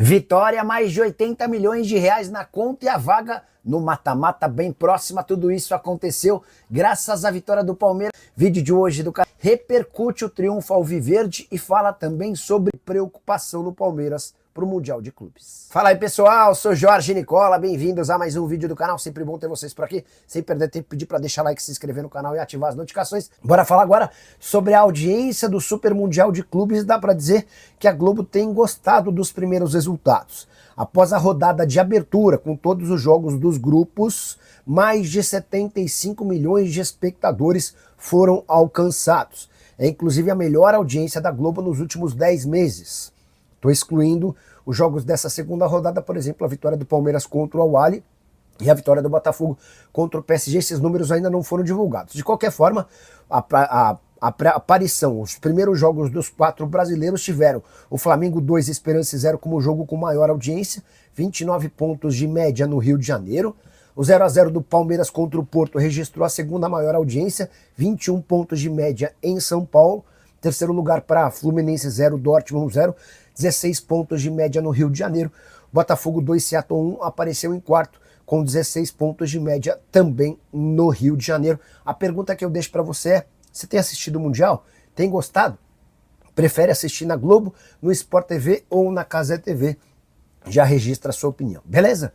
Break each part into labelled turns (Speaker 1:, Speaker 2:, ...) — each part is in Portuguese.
Speaker 1: Vitória, mais de 80 milhões de reais na conta e a vaga no mata-mata bem próxima. Tudo isso aconteceu graças à vitória do Palmeiras. Vídeo de hoje do canal repercute o triunfo alviverde e fala também sobre preocupação no Palmeiras para o Mundial de Clubes. Fala aí, pessoal, sou Jorge Nicola, bem-vindos a mais um vídeo do canal, sempre bom ter vocês por aqui, sem perder tempo, pedir para deixar like, se inscrever no canal e ativar as notificações. Bora falar agora sobre a audiência do Super Mundial de Clubes. Dá para dizer que a Globo tem gostado dos primeiros resultados. Após a rodada de abertura, com todos os jogos dos grupos, mais de 75 milhões de espectadores foram alcançados. É inclusive a melhor audiência da Globo nos últimos 10 meses. Estou excluindo os jogos dessa segunda rodada, por exemplo, a vitória do Palmeiras contra o Al-Ahly e a vitória do Botafogo contra o PSG. Esses números ainda não foram divulgados. De qualquer forma, a aparição, os primeiros jogos dos 4 brasileiros tiveram o Flamengo 2, Esperance 0 como jogo com maior audiência, 29 pontos de média no Rio de Janeiro. O 0 a 0 do Palmeiras contra o Porto registrou a segunda maior audiência, 21 pontos de média em São Paulo. Terceiro lugar para Fluminense 0, Dortmund 0, 16 pontos de média no Rio de Janeiro. Botafogo 2, Seattle 1 apareceu em quarto, com 16 pontos de média também no Rio de Janeiro. A pergunta que eu deixo para você é: você tem assistido o Mundial? Tem gostado? Prefere assistir na Globo, no Sport TV ou na Cazé TV? Já registra a sua opinião, beleza?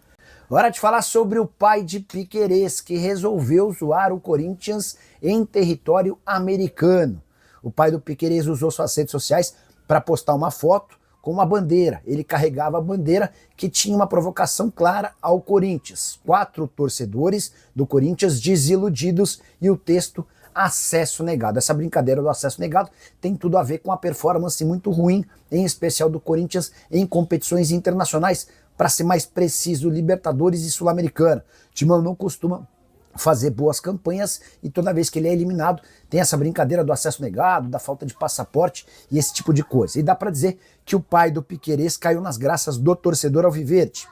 Speaker 1: Hora de falar sobre o pai de Piquerez, que resolveu zoar o Corinthians em território americano. O pai do Piquerez usou suas redes sociais para postar uma foto com uma bandeira. Ele carregava a bandeira que tinha uma provocação clara ao Corinthians. 4 torcedores do Corinthians desiludidos e o texto acesso negado. Essa brincadeira do acesso negado tem tudo a ver com a performance muito ruim, em especial do Corinthians em competições internacionais, para ser mais preciso, Libertadores e Sul-Americana. O Timão não costuma fazer boas campanhas e toda vez que ele é eliminado tem essa brincadeira do acesso negado, da falta de passaporte e esse tipo de coisa. E dá para dizer que o pai do Piquerez caiu nas graças do torcedor alviverde,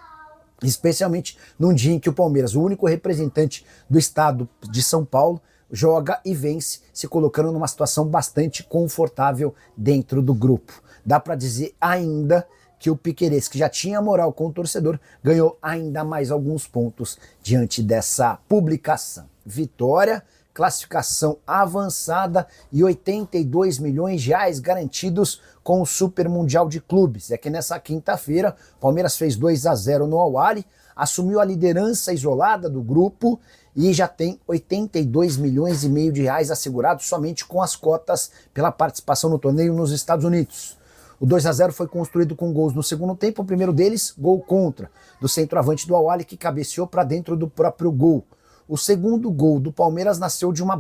Speaker 1: especialmente num dia em que o Palmeiras, o único representante do estado de São Paulo, joga e vence, se colocando numa situação bastante confortável dentro do grupo. Dá para dizer ainda que o Piquerez, que já tinha moral com o torcedor, ganhou ainda mais alguns pontos diante dessa publicação. Vitória, classificação avançada e 82 milhões de reais garantidos com o Super Mundial de Clubes. É que nessa quinta-feira, o Palmeiras fez 2 a 0 no Al-Ahly, assumiu a liderança isolada do grupo e já tem 82 milhões e meio de reais assegurados somente com as cotas pela participação no torneio nos Estados Unidos. O 2 a 0 foi construído com gols no segundo tempo, o primeiro deles, gol contra, do centroavante do Al-Ahly, que cabeceou para dentro do próprio gol. O segundo gol do Palmeiras nasceu de um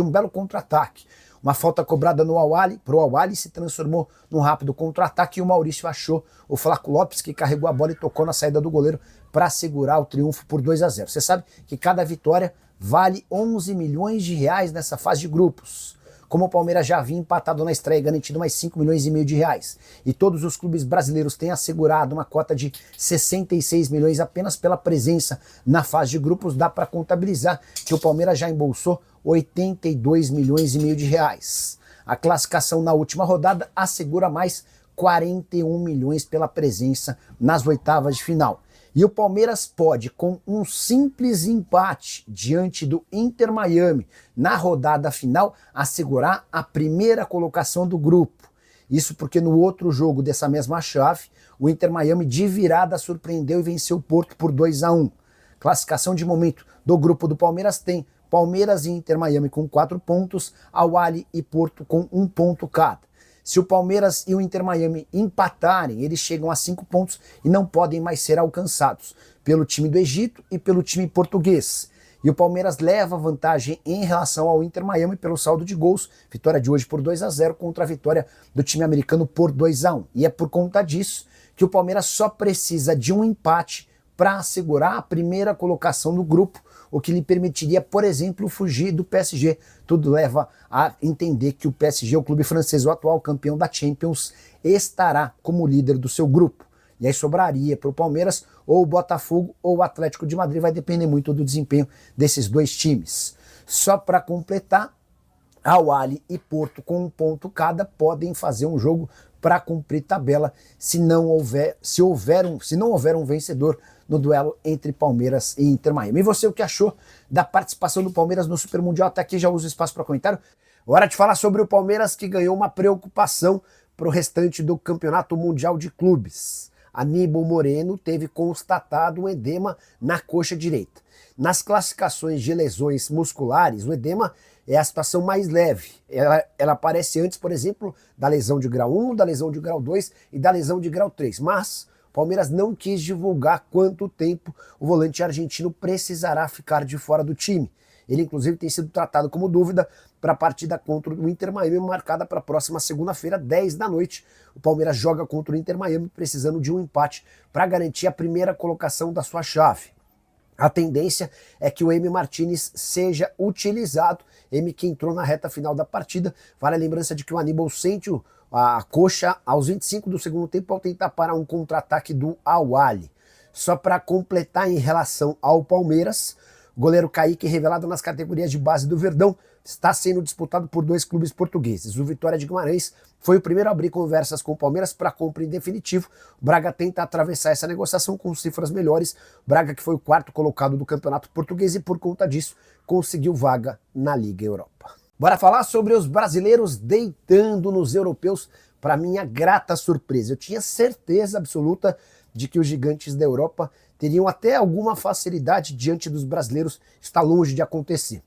Speaker 1: belo contra-ataque. Uma falta cobrada no Al-Ahly, pro Al-Ahly, se transformou num rápido contra-ataque e o Maurício achou o Flaco Lopes, que carregou a bola e tocou na saída do goleiro para segurar o triunfo por 2 a 0. Você sabe que cada vitória vale 11 milhões de reais nessa fase de grupos. Como o Palmeiras já havia empatado na estreia, garantido mais 5 milhões e meio de reais. E todos os clubes brasileiros têm assegurado uma cota de 66 milhões apenas pela presença na fase de grupos. Dá para contabilizar que o Palmeiras já embolsou 82 milhões e meio de reais. A classificação na última rodada assegura mais 41 milhões pela presença nas oitavas de final. E o Palmeiras pode, com um simples empate diante do Inter Miami na rodada final, assegurar a primeira colocação do grupo. Isso porque no outro jogo dessa mesma chave, o Inter Miami de virada surpreendeu e venceu o Porto por 2 a 1. Classificação de momento do grupo do Palmeiras tem Palmeiras e Inter Miami com 4 pontos, Al-Ahly e Porto com 1 ponto cada. Se o Palmeiras e o Inter Miami empatarem, eles chegam a 5 pontos e não podem mais ser alcançados pelo time do Egito e pelo time português. E o Palmeiras leva vantagem em relação ao Inter Miami pelo saldo de gols. Vitória de hoje por 2 a 0 contra a vitória do time americano por 2 a 1. E é por conta disso que o Palmeiras só precisa de um empate para assegurar a primeira colocação do grupo, o que lhe permitiria, por exemplo, fugir do PSG. Tudo leva a entender que o PSG, o clube francês, o atual campeão da Champions, estará como líder do seu grupo. E aí sobraria para o Palmeiras ou o Botafogo ou o Atlético de Madrid, vai depender muito do desempenho desses dois times. Só para completar, Al-Ahly e Porto com 1 ponto cada podem fazer um jogo para cumprir tabela se não houver um vencedor no duelo entre Palmeiras e Inter Miami. E você, o que achou da participação do Palmeiras no Super Mundial? Até aqui já uso o espaço para comentário. Hora de falar sobre o Palmeiras, que ganhou uma preocupação para o restante do Campeonato Mundial de Clubes. Aníbal Moreno teve constatado um edema na coxa direita. Nas classificações de lesões musculares, o edema é a situação mais leve. Ela aparece antes, por exemplo, da lesão de grau 1, da lesão de grau 2 e da lesão de grau 3. Mas o Palmeiras não quis divulgar quanto tempo o volante argentino precisará ficar de fora do time. Ele, inclusive, tem sido tratado como dúvida para a partida contra o Inter Miami, marcada para a próxima segunda-feira, 10 da noite. O Palmeiras joga contra o Inter Miami, precisando de um empate para garantir a primeira colocação da sua chave. A tendência é que o Emi Martinez seja utilizado, Emi que entrou na reta final da partida. Vale a lembrança de que o Aníbal sente a coxa aos 25 do segundo tempo ao tentar parar um contra-ataque do Al-Ahly. Só para completar em relação ao Palmeiras, o goleiro Kaique, revelado nas categorias de base do Verdão, está sendo disputado por dois clubes portugueses. O Vitória de Guimarães foi o primeiro a abrir conversas com o Palmeiras para compra em definitivo. O Braga tenta atravessar essa negociação com cifras melhores. O Braga, que foi o quarto colocado do Campeonato Português e por conta disso conseguiu vaga na Liga Europa. Bora falar sobre os brasileiros deitando nos europeus, para minha grata surpresa. Eu tinha certeza absoluta de que os gigantes da Europa teriam até alguma facilidade diante dos brasileiros. Está longe de acontecer.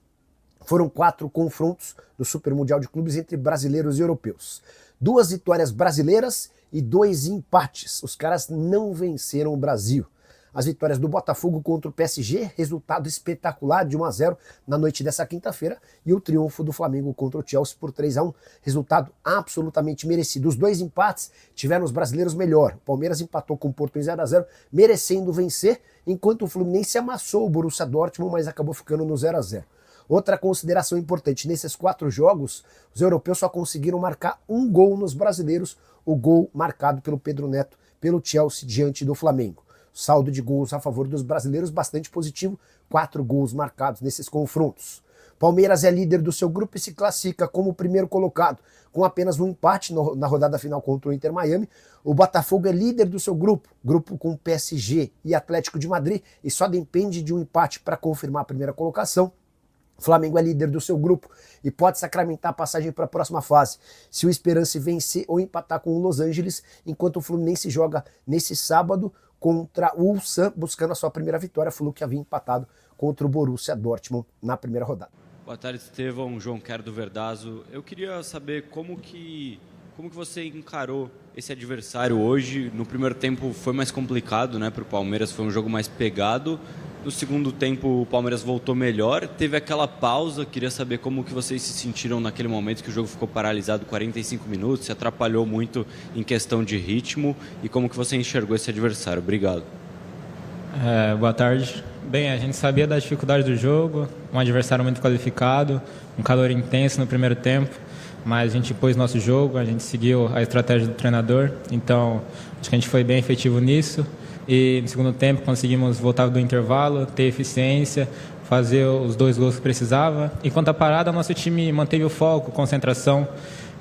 Speaker 1: Foram 4 confrontos do Super Mundial de Clubes entre brasileiros e europeus. 2 vitórias brasileiras e 2 empates. Os caras não venceram o Brasil. As vitórias do Botafogo contra o PSG, resultado espetacular de 1-0 na noite dessa quinta-feira, e o triunfo do Flamengo contra o Chelsea por 3-1, resultado absolutamente merecido. Os 2 empates tiveram os brasileiros melhor. O Palmeiras empatou com o Porto em 0-0, merecendo vencer, enquanto o Fluminense amassou o Borussia Dortmund, mas acabou ficando no 0-0. Outra consideração importante, nesses 4 jogos, os europeus só conseguiram marcar um gol nos brasileiros, o gol marcado pelo Pedro Neto, pelo Chelsea, diante do Flamengo. Saldo de gols a favor dos brasileiros bastante positivo, 4 gols marcados nesses confrontos. Palmeiras é líder do seu grupo e se classifica como o primeiro colocado, com apenas um empate na rodada final contra o Inter Miami. O Botafogo é líder do seu grupo com PSG e Atlético de Madrid, e só depende de um empate para confirmar a primeira colocação. O Flamengo é líder do seu grupo e pode sacramentar a passagem para a próxima fase se o Esperance vencer ou empatar com o Los Angeles, enquanto o Fluminense joga nesse sábado contra o Ulsan, buscando a sua primeira vitória. Flu que havia empatado contra o Borussia Dortmund na primeira rodada.
Speaker 2: Boa tarde, Estevão. João Quero do Verdazo. Eu queria saber como que você encarou esse adversário hoje. No primeiro tempo foi mais complicado, né, para o Palmeiras, foi um jogo mais pegado. No segundo tempo o Palmeiras voltou melhor, teve aquela pausa. Queria saber como que vocês se sentiram naquele momento que o jogo ficou paralisado 45 minutos, se atrapalhou muito em questão de ritmo, e como que você enxergou esse adversário. Obrigado.
Speaker 3: Boa tarde. Bem, a gente sabia da dificuldade do jogo, um adversário muito qualificado, um calor intenso no primeiro tempo, mas a gente pôs nosso jogo, a gente seguiu a estratégia do treinador, então acho que a gente foi bem efetivo nisso. E no segundo tempo conseguimos voltar do intervalo, ter eficiência, fazer os 2 gols que precisava. Enquanto a parada, nosso time manteve o foco, concentração.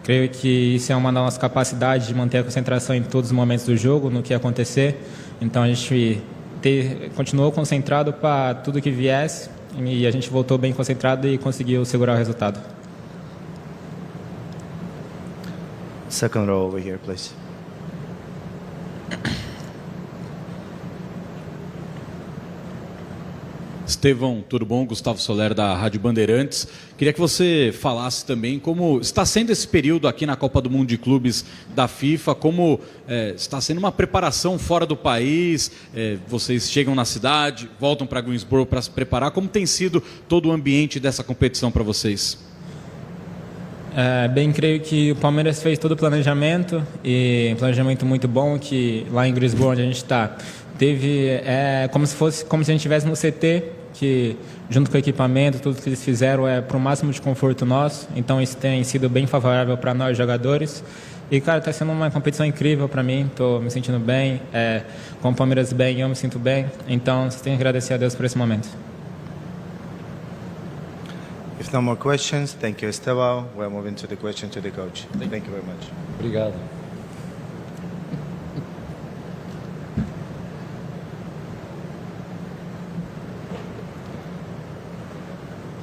Speaker 3: Creio que isso é uma das nossas capacidades de manter a concentração em todos os momentos do jogo, no que ia acontecer. Então a gente continuou concentrado para tudo que viesse, e a gente voltou bem concentrado e conseguiu segurar o resultado.
Speaker 4: Second row over here, please.
Speaker 5: Estevão, tudo bom? Gustavo Soler, da Rádio Bandeirantes. Queria que você falasse também como está sendo esse período aqui na Copa do Mundo de Clubes da FIFA, como está sendo uma preparação fora do país, vocês chegam na cidade, voltam para Greensboro para se preparar, como tem sido todo o ambiente dessa competição para vocês?
Speaker 3: Bem, creio que o Palmeiras fez todo o planejamento, e um planejamento muito bom, que lá em Greensboro, onde a gente está, teve como se a gente estivesse no CT, que junto com o equipamento, tudo que eles fizeram é para o máximo de conforto nosso, então isso tem sido bem favorável para nós jogadores. E, cara, está sendo uma competição incrível para mim, estou me sentindo bem, com o Palmeiras bem, eu me sinto bem, então só tenho que agradecer a Deus por esse momento.
Speaker 4: If no more questions, thank you, Estevão. We're moving to the question to the coach. Thank you very much.
Speaker 2: Obrigado.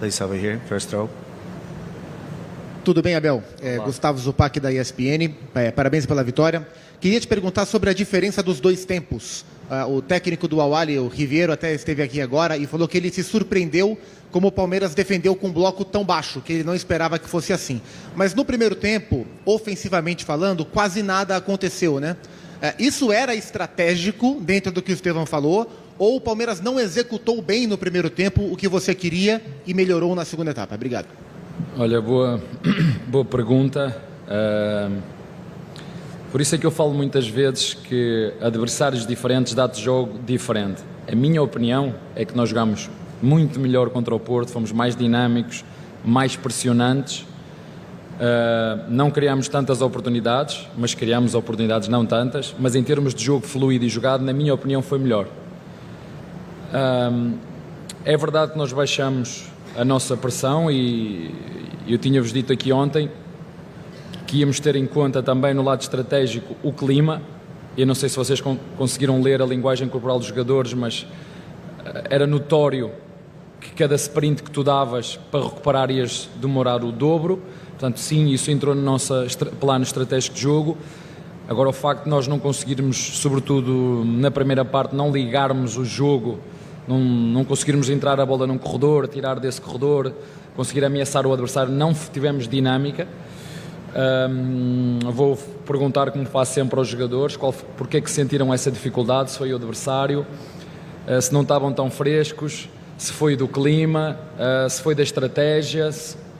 Speaker 4: Please, over here, first row.
Speaker 6: Tudo bem, Abel? Gustavo Zupac, da ESPN. Parabéns pela vitória. Queria te perguntar sobre a diferença dos dois tempos. O técnico do Al-Ahly, o Riviero, até esteve aqui agora e falou que ele se surpreendeu como o Palmeiras defendeu com um bloco tão baixo, que ele não esperava que fosse assim. Mas no primeiro tempo, ofensivamente falando, quase nada aconteceu, né? Isso era estratégico dentro do que o Estevão falou, ou o Palmeiras não executou bem no primeiro tempo o que você queria e melhorou na segunda etapa? Obrigado.
Speaker 7: Olha, boa pergunta. Por isso é que eu falo muitas vezes que adversários diferentes dá-te jogo diferente. A minha opinião é que nós jogamos muito melhor contra o Porto, fomos mais dinâmicos, mais pressionantes. Não criámos tantas oportunidades, mas criámos oportunidades não tantas, mas em termos de jogo fluido e jogado, na minha opinião, foi melhor. É verdade que nós baixamos a nossa pressão e eu tinha-vos dito aqui ontem que íamos ter em conta também no lado estratégico o clima. Eu não sei se vocês conseguiram ler a linguagem corporal dos jogadores, mas era notório que cada sprint que tu davas para recuperar ias demorar o dobro. Portanto, sim, isso entrou no nosso plano estratégico de jogo. Agora, o facto de nós não conseguirmos, sobretudo na primeira parte, não ligarmos o jogo, não conseguirmos entrar a bola num corredor, tirar desse corredor, conseguir ameaçar o adversário, não tivemos dinâmica. Vou perguntar, como faço sempre aos jogadores, porque é que sentiram essa dificuldade, se foi o adversário, se não estavam tão frescos, se foi do clima, se foi da estratégia,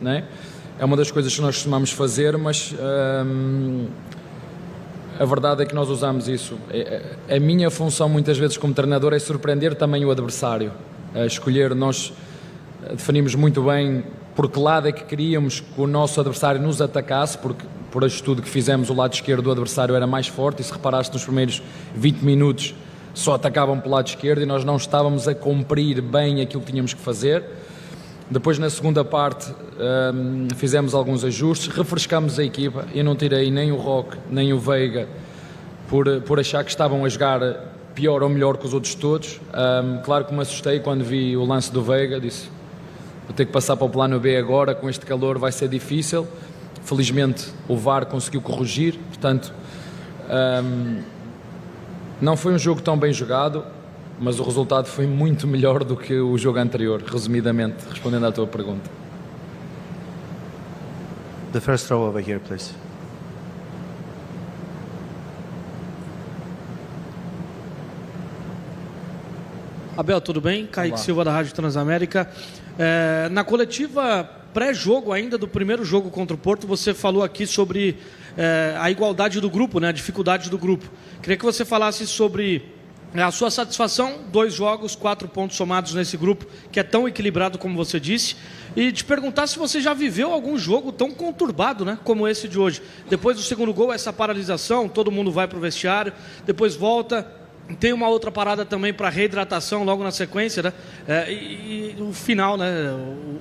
Speaker 7: né? É uma das coisas que nós costumamos fazer, mas a verdade é que nós usamos isso. A minha função muitas vezes como treinador é surpreender também o adversário, escolher. Nós definimos muito bem por que lado é que queríamos que o nosso adversário nos atacasse, porque por este estudo que fizemos o lado esquerdo do adversário era mais forte, e se reparaste nos primeiros 20 minutos só atacavam pelo lado esquerdo e nós não estávamos a cumprir bem aquilo que tínhamos que fazer. Depois, na segunda parte, fizemos alguns ajustes, refrescámos a equipa. Eu não tirei nem o Roque nem o Veiga por achar que estavam a jogar pior ou melhor que os outros todos. Claro que me assustei quando vi o lance do Veiga, disse: vou ter que passar para o plano B agora, com este calor vai ser difícil. Felizmente o VAR conseguiu corrigir, portanto não foi um jogo tão bem jogado, mas o resultado foi muito melhor do que o jogo anterior, resumidamente, respondendo à tua pergunta.
Speaker 4: The first row over here, please.
Speaker 8: Abel, tudo bem? Kaique Silva, da Rádio Transamérica. Na coletiva pré-jogo ainda do primeiro jogo contra o Porto, você falou aqui sobre a igualdade do grupo, né? A dificuldade do grupo. Queria que você falasse sobre a sua satisfação, 2 jogos, 4 pontos somados nesse grupo, que é tão equilibrado como você disse, e te perguntar se você já viveu algum jogo tão conturbado, né, como esse de hoje. Depois do segundo gol, essa paralisação, todo mundo vai para o vestiário, depois volta, tem uma outra parada também para reidratação logo na sequência, né, e o final, né,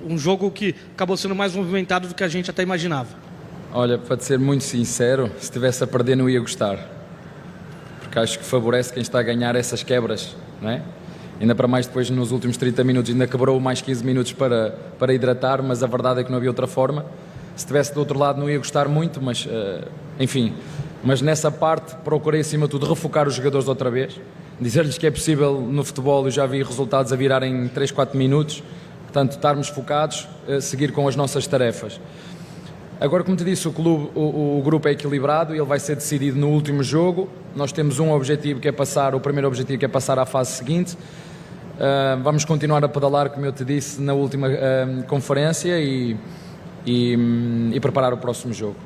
Speaker 8: um jogo que acabou sendo mais movimentado do que a gente até imaginava.
Speaker 7: Olha, para te ser muito sincero, se estivesse a perder não ia gostar, porque acho que favorece quem está a ganhar essas quebras, não é? Ainda para mais depois, nos últimos 30 minutos, ainda quebrou mais 15 minutos para hidratar, mas a verdade é que não havia outra forma. Se estivesse do outro lado não ia gostar muito, mas enfim. Mas nessa parte procurei, acima de tudo, refocar os jogadores outra vez, dizer-lhes que é possível no futebol. Eu já vi resultados a virar em 3, 4 minutos, portanto, estarmos focados, seguir com as nossas tarefas. Agora, como te disse, o grupo é equilibrado e ele vai ser decidido no último jogo. Nós temos um objetivo que é passar, o primeiro objetivo que é passar à fase seguinte. Vamos continuar a pedalar, como eu te disse na última conferência, e preparar o próximo jogo.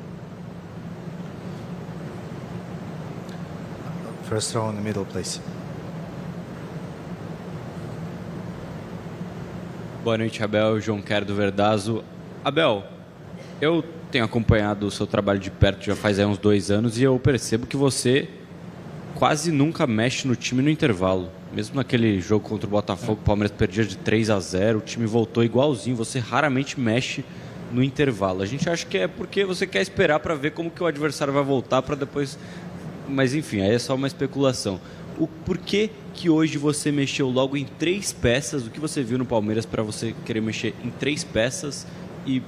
Speaker 4: First row in the middle, please.
Speaker 2: Boa noite, Abel. João Quero do Verdazo. Abel, eu tenho acompanhado o seu trabalho de perto já faz uns 2 anos e eu percebo que você quase nunca mexe no time no intervalo. Mesmo naquele jogo contra o Botafogo, o Palmeiras perdia de 3-0, o time voltou igualzinho, você raramente mexe no intervalo. A gente acha que é porque você quer esperar para ver como que o adversário vai voltar para depois... Mas enfim, aí é só uma especulação. Por que hoje você mexeu logo em 3 peças? O que você viu no Palmeiras para você querer mexer em 3 peças? E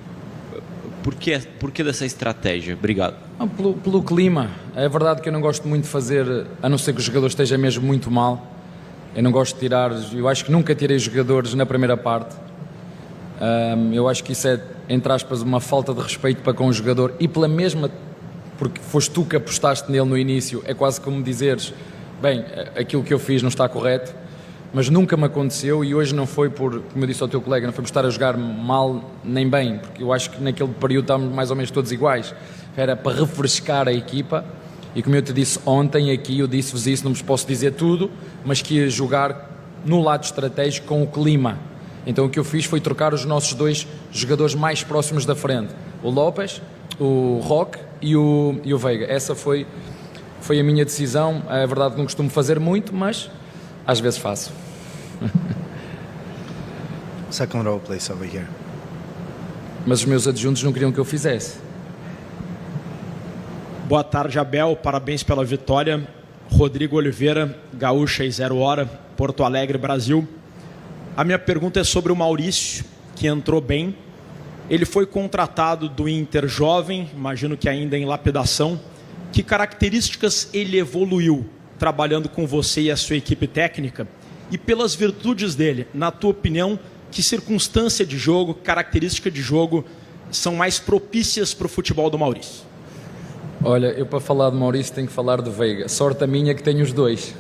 Speaker 2: por que dessa estratégia? Obrigado.
Speaker 7: Não, pelo clima. É verdade que eu não gosto muito de fazer, a não ser que o jogador esteja mesmo muito mal. Eu não gosto de tirar, eu acho que nunca tirei jogadores na primeira parte. Eu acho que isso é, entre aspas, uma falta de respeito para com o jogador e pela mesma, porque foste tu que apostaste nele no início, é quase como dizeres, bem, aquilo que eu fiz não está correto, mas nunca me aconteceu e hoje não foi por, como eu disse ao teu colega, não foi por estar a jogar mal nem bem, porque eu acho que naquele período estávamos mais ou menos todos iguais, era para refrescar a equipa e como eu te disse ontem aqui, eu disse-vos isso, não vos posso dizer tudo, mas que ia jogar no lado estratégico com o clima. Então o que eu fiz foi trocar os nossos 2 jogadores mais próximos da frente, o Lopes, o Roque e o Veiga. Essa foi a minha decisão. É verdade que não costumo fazer muito, mas às vezes faço.
Speaker 4: Second row, please, over here.
Speaker 7: Mas os meus adjuntos não queriam que eu fizesse.
Speaker 9: Boa tarde, Abel. Parabéns pela vitória. Rodrigo Oliveira, Gaúcha e 0 Hora, Porto Alegre, Brasil. A minha pergunta é sobre o Maurício, que entrou bem. Ele foi contratado do Inter jovem, imagino que ainda em lapidação. Que características ele evoluiu trabalhando com você e a sua equipe técnica? E pelas virtudes dele, na tua opinião, que circunstância de jogo, característica de jogo são mais propícias para o futebol do Maurício?
Speaker 7: Olha, eu para falar de Maurício tenho que falar do Veiga. Sorte a minha que tenho os 2.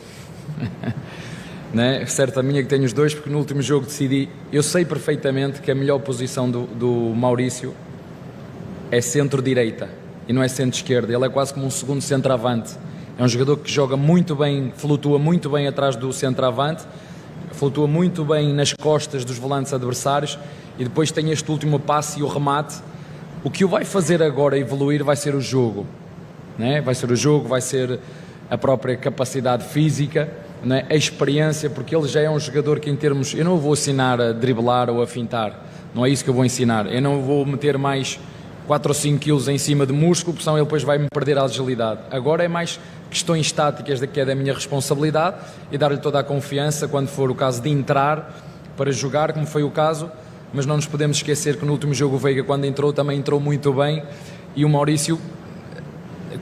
Speaker 7: Né? Certo a minha que tenho os 2, porque no último jogo decidi, eu sei perfeitamente que a melhor posição do Maurício é centro-direita e não é centro-esquerda, ele é quase como um segundo centroavante, é um jogador que joga muito bem, flutua muito bem atrás do centroavante, flutua muito bem nas costas dos volantes adversários e depois tem este último passe e o remate. O que o vai fazer agora evoluir vai ser o jogo, né? Vai ser o jogo, vai ser a própria capacidade física, né? A experiência, porque ele já é um jogador que em termos, eu não o vou ensinar a driblar ou a fintar, não é isso que eu vou ensinar, eu não vou meter mais 4 ou 5 quilos em cima de músculo, porque senão ele depois vai-me perder a agilidade. Agora é mais questões estáticas que é da minha responsabilidade e dar-lhe toda a confiança quando for o caso de entrar para jogar, como foi o caso, mas não nos podemos esquecer que no último jogo o Veiga, quando entrou, também entrou muito bem e o Maurício,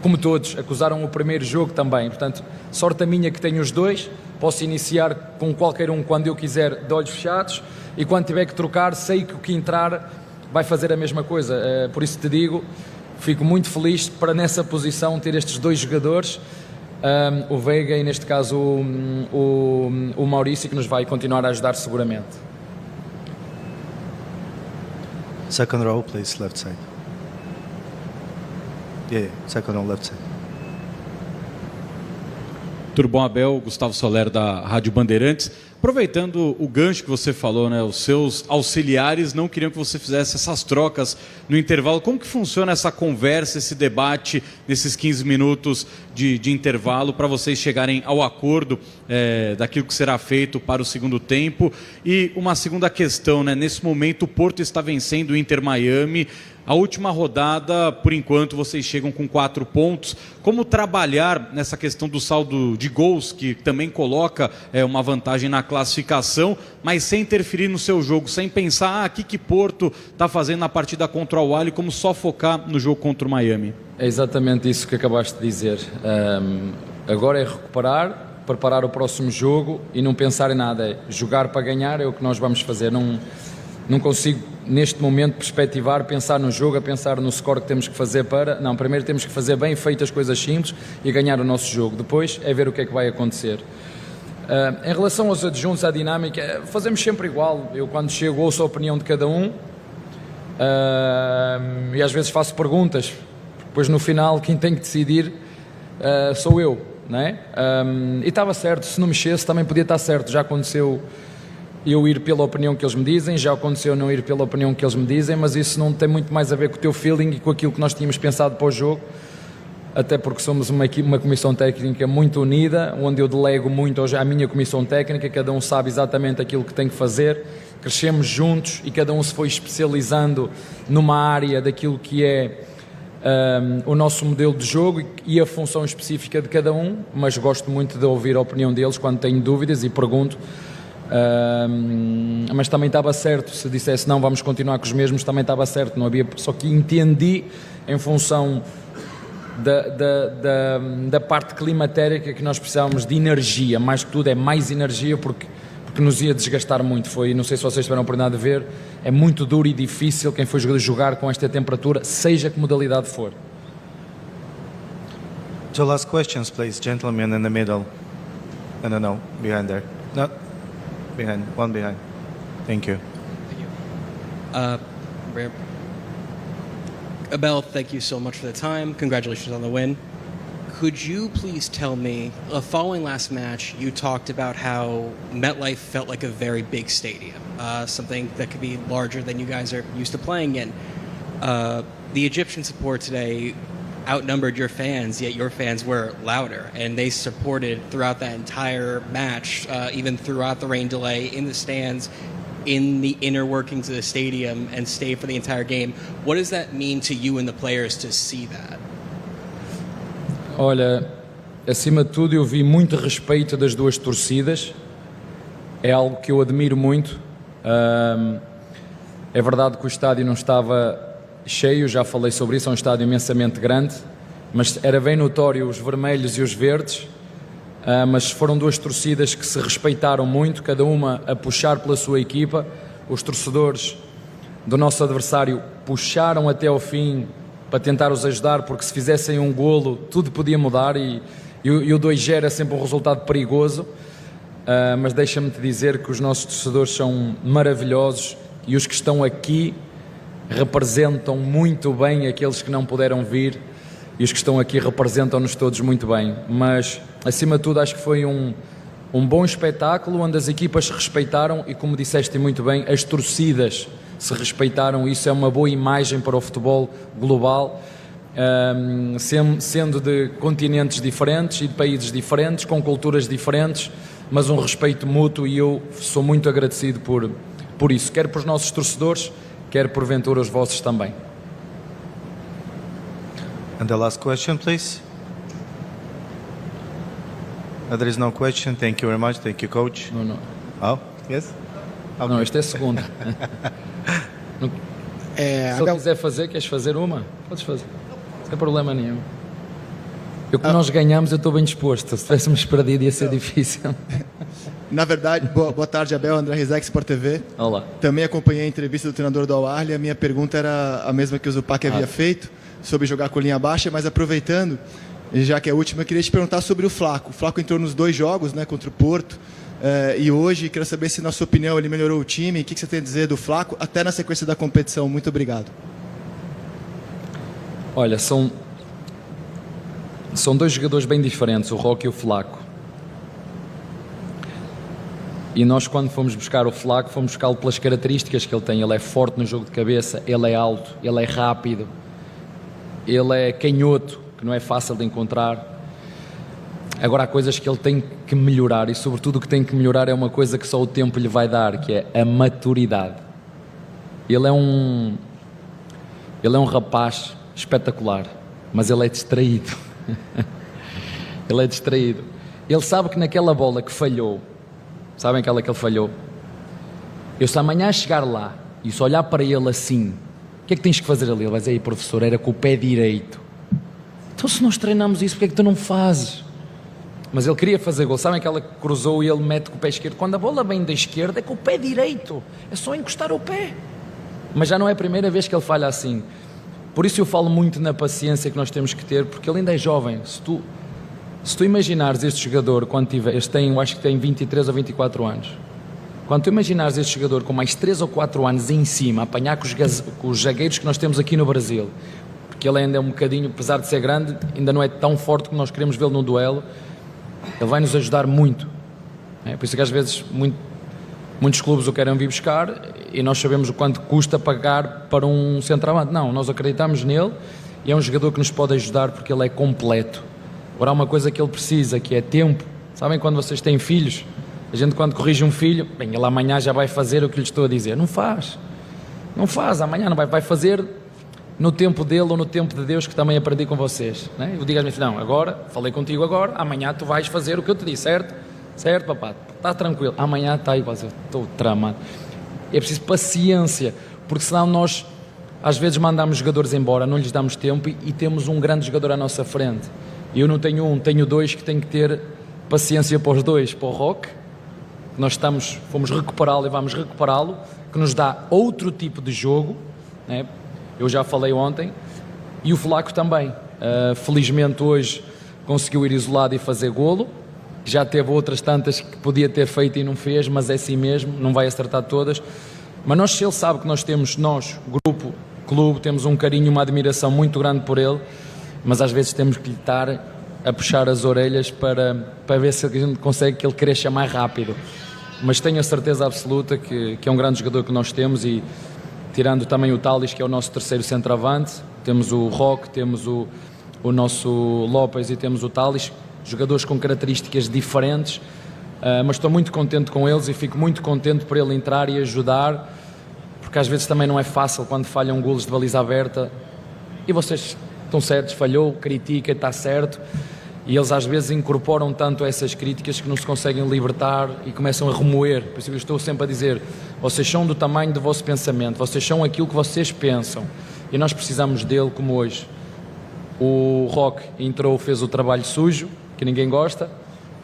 Speaker 7: como todos, acusaram o primeiro jogo também. Portanto, sorte a minha que tenho os 2, posso iniciar com qualquer um quando eu quiser de olhos fechados e quando tiver que trocar, sei que o que entrar vai fazer a mesma coisa. Por isso te digo, fico muito feliz para nessa posição ter estes 2 jogadores, o Veiga e neste caso o Maurício, que nos vai continuar a ajudar seguramente.
Speaker 4: Second row, please, left side. Yeah, second row, left side.
Speaker 5: Tudo bom, Abel? Gustavo Soler, da Rádio Bandeirantes. Aproveitando o gancho que você falou, né? Os seus auxiliares não queriam que você fizesse essas trocas no intervalo. Como que funciona essa conversa, esse debate, nesses 15 minutos de intervalo, para vocês chegarem ao acordo daquilo que será feito para o segundo tempo? E uma segunda questão, né? Nesse momento o Porto está vencendo o Inter Miami. A última rodada, por enquanto, vocês chegam com 4 pontos. Como trabalhar nessa questão do saldo de gols, que também coloca uma vantagem na classificação, mas sem interferir no seu jogo, sem pensar, o que Porto está fazendo na partida contra o Al-Ahly, como só focar no jogo contra o Miami?
Speaker 7: É exatamente isso que acabaste de dizer. Agora é recuperar, preparar o próximo jogo e não pensar em nada. É jogar para ganhar, é o que nós vamos fazer. Não consigo, neste momento, perspectivar, pensar no jogo, a pensar no score que temos que fazer para... Não, primeiro temos que fazer bem feitas coisas simples e ganhar o nosso jogo. Depois é ver o que é que vai acontecer. Em relação aos adjuntos, à dinâmica, fazemos sempre igual. Eu, quando chego, ouço a opinião de cada um e às vezes faço perguntas. Depois, no final, quem tem que decidir sou eu, não é? E estava certo, se não mexesse também podia estar certo. Já aconteceu eu ir pela opinião que eles me dizem, já aconteceu não ir pela opinião que eles me dizem, mas isso não tem muito mais a ver com o teu feeling e com aquilo que nós tínhamos pensado para o jogo, até porque somos uma comissão técnica muito unida, onde eu delego muito à minha comissão técnica, cada um sabe exatamente aquilo que tem que fazer, crescemos juntos e cada um se foi especializando numa área daquilo que é o nosso modelo de jogo e a função específica de cada um, mas gosto muito de ouvir a opinião deles quando tenho dúvidas e pergunto. Mas também estava certo, se dissesse não, vamos continuar com os mesmos, também estava certo, não havia, só que entendi em função da parte climatérica que nós precisávamos de energia, mais que tudo é mais energia porque nos ia desgastar muito. Foi, não sei se vocês tiveram a oportunidade de ver, é muito duro e difícil quem foi jogar com esta temperatura, seja que modalidade for.
Speaker 4: Two last questions, please. Gentleman in the middle. No, behind there. No, behind. One behind. Thank you.
Speaker 10: Abel, thank you so much for the time. Congratulations on the win. Could you please tell me, following last match, you talked about how MetLife felt like a very big stadium, something that could be larger than you guys are used to playing in. The Egyptian support today outnumbered your fans, yet your fans were louder, and they supported throughout that entire match, even throughout the rain delay, in the stands, in the inner workings of the stadium, and stayed for the entire game. What does that mean to you and the players to see that?
Speaker 7: Olha, acima de tudo eu vi muito respeito das duas torcidas, é algo que eu admiro muito. É verdade que o estádio não estava cheio, já falei sobre isso, é um estádio imensamente grande, mas era bem notório os vermelhos e os verdes, mas foram duas torcidas que se respeitaram muito, cada uma a puxar pela sua equipa. Os torcedores do nosso adversário puxaram até ao fim para tentar os ajudar, porque se fizessem um golo tudo podia mudar e o 2-0 é sempre um resultado perigoso, mas deixa-me te dizer que os nossos torcedores são maravilhosos e os que estão aqui representam muito bem aqueles que não puderam vir, e os que estão aqui representam-nos todos muito bem. Mas acima de tudo acho que foi um bom espetáculo onde as equipas se respeitaram e, como disseste muito bem, as torcidas se respeitaram. Isso é uma boa imagem para o futebol global, sendo de continentes diferentes e de países diferentes, com culturas diferentes, mas um respeito mútuo, e eu sou muito agradecido por isso, quer para os nossos torcedores, quer porventura os vossos também.
Speaker 4: And the last question, please. There is no question. Thank you very much. Thank you, coach.
Speaker 7: Não.
Speaker 4: Oh, yes? Okay.
Speaker 7: Não, este é a segunda. Se eu quiser fazer, queres fazer uma? Podes fazer, sem problema nenhum. Nós ganhamos, eu estou bem disposto. Se tivéssemos perdido ia ser difícil.
Speaker 6: Na verdade, boa tarde, Abel, André Rizek, Sport TV.
Speaker 7: Olá.
Speaker 6: Também acompanhei a entrevista do treinador do Al-Ahly. A minha pergunta era a mesma que o Zupac havia feito, sobre jogar com linha baixa, mas aproveitando, já que é a última, eu queria te perguntar sobre o Flaco. O Flaco entrou nos 2 jogos, né, contra o Porto, e hoje, queria saber se, na sua opinião, ele melhorou o time. O que você tem a dizer do Flaco, até na sequência da competição? Muito obrigado.
Speaker 7: Olha, são 2 jogadores bem diferentes, o Roque e o Flaco. E nós, quando fomos buscar o Flaco, fomos buscá-lo pelas características que ele tem. Ele é forte no jogo de cabeça, ele é alto, ele é rápido, ele é canhoto, que não é fácil de encontrar. Agora, há coisas que ele tem que melhorar, e sobretudo o que tem que melhorar é uma coisa que só o tempo lhe vai dar, que é a maturidade. Ele é um rapaz espetacular, mas ele é distraído. Ele é distraído. Ele sabe que naquela bola que falhou, sabem aquela que ele falhou? Eu, se amanhã chegar lá e se olhar para ele assim, o que é que tens que fazer ali? Ele vai dizer: aí, professor, era com o pé direito. Então, se nós treinamos isso, porque é que tu não fazes? Mas ele queria fazer gol. Sabem aquela que cruzou e ele mete com o pé esquerdo? Quando a bola vem da esquerda, é com o pé direito. É só encostar o pé. Mas já não é a primeira vez que ele falha assim. Por isso eu falo muito na paciência que nós temos que ter, porque ele ainda é jovem. Se tu imaginares este jogador, quando tiver, eu acho que tem 23 ou 24 anos. Quando tu imaginares este jogador com mais 3 ou 4 anos em cima, a apanhar com os zagueiros que nós temos aqui no Brasil, porque ele ainda é um bocadinho, apesar de ser grande, ainda não é tão forte como nós queremos vê-lo num duelo, ele vai nos ajudar muito. É por isso que às vezes muitos clubes o querem vir buscar e nós sabemos o quanto custa pagar para um centroavante. Não, nós acreditamos nele e é um jogador que nos pode ajudar porque ele é completo. Agora há uma coisa que ele precisa, que é tempo. Sabem quando vocês têm filhos? A gente, quando corrige um filho, bem, ele amanhã já vai fazer o que lhe estou a dizer. Não faz, amanhã não vai fazer no tempo dele ou no tempo de Deus, que também aprendi com vocês, né? Eu digo às vezes, não, agora, falei contigo agora, amanhã tu vais fazer o que eu te disse, certo? Certo, papá, está tranquilo, amanhã está igual, eu estou tramado. É preciso paciência, porque senão nós às vezes mandamos jogadores embora, não lhes damos tempo e temos um grande jogador à nossa frente. Eu não tenho um, tenho dois que tenho que ter paciência para os dois, para o Roque, nós fomos recuperá-lo e vamos recuperá-lo, que nos dá outro tipo de jogo, né? Eu já falei ontem, e o Flaco também. Felizmente hoje conseguiu ir isolado e fazer golo, já teve outras tantas que podia ter feito e não fez, mas é assim mesmo, não vai acertar todas. Mas se ele sabe que nós, grupo, clube, temos um carinho, uma admiração muito grande por ele, mas às vezes temos que lhe estar a puxar as orelhas para ver se a gente consegue que ele cresça mais rápido. Mas tenho a certeza absoluta que é um grande jogador que nós temos, e tirando também o Talis, que é o nosso terceiro centroavante, temos o Roque, temos o nosso Lopes e temos o Talis, jogadores com características diferentes, mas estou muito contente com eles e fico muito contente por ele entrar e ajudar, porque às vezes também não é fácil quando falham golos de baliza aberta, e vocês estão certos, falhou, critica, está certo, e eles às vezes incorporam tanto essas críticas que não se conseguem libertar e começam a remoer. Por isso eu estou sempre a dizer, vocês são do tamanho do vosso pensamento, vocês são aquilo que vocês pensam, e nós precisamos dele como hoje. O Roque entrou, fez o trabalho sujo, que ninguém gosta,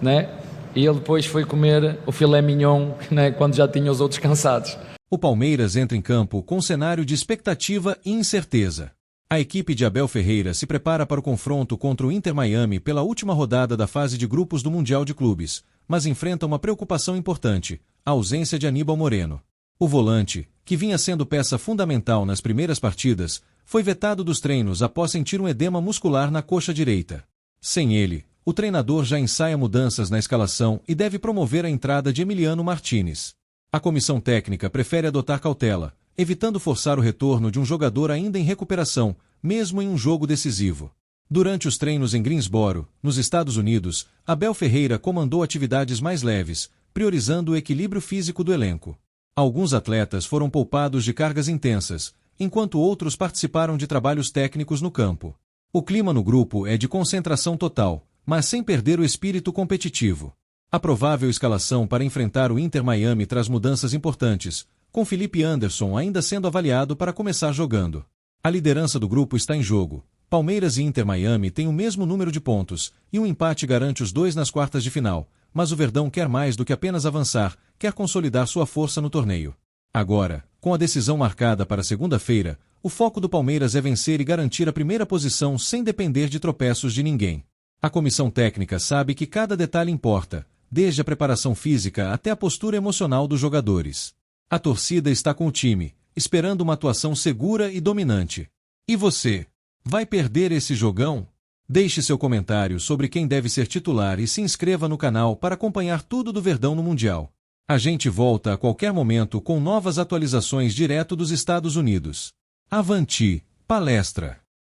Speaker 7: né? E ele depois foi comer o filé mignon, né? Quando já tinha os outros cansados.
Speaker 11: O Palmeiras entra em campo com um cenário de expectativa e incerteza. A equipe de Abel Ferreira se prepara para o confronto contra o Inter Miami pela última rodada da fase de grupos do Mundial de Clubes, mas enfrenta uma preocupação importante, a ausência de Aníbal Moreno. O volante, que vinha sendo peça fundamental nas primeiras partidas, foi vetado dos treinos após sentir um edema muscular na coxa direita. Sem ele, o treinador já ensaia mudanças na escalação e deve promover a entrada de Emiliano Martínez. A comissão técnica prefere adotar cautela, evitando forçar o retorno de um jogador ainda em recuperação, mesmo em um jogo decisivo. Durante os treinos em Greensboro, nos Estados Unidos, Abel Ferreira comandou atividades mais leves, priorizando o equilíbrio físico do elenco. Alguns atletas foram poupados de cargas intensas, enquanto outros participaram de trabalhos técnicos no campo. O clima no grupo é de concentração total, mas sem perder o espírito competitivo. A provável escalação para enfrentar o Inter Miami traz mudanças importantes, com Felipe Anderson ainda sendo avaliado para começar jogando. A liderança do grupo está em jogo. Palmeiras e Inter Miami têm o mesmo número de pontos, e um empate garante os dois nas quartas de final, mas o Verdão quer mais do que apenas avançar, quer consolidar sua força no torneio. Agora, com a decisão marcada para segunda-feira, o foco do Palmeiras é vencer e garantir a primeira posição sem depender de tropeços de ninguém. A comissão técnica sabe que cada detalhe importa, desde a preparação física até a postura emocional dos jogadores. A torcida está com o time, esperando uma atuação segura e dominante. E você? Vai perder esse jogão? Deixe seu comentário sobre quem deve ser titular e se inscreva no canal para acompanhar tudo do Verdão no Mundial. A gente volta a qualquer momento com novas atualizações direto dos Estados Unidos. Avanti, palestra!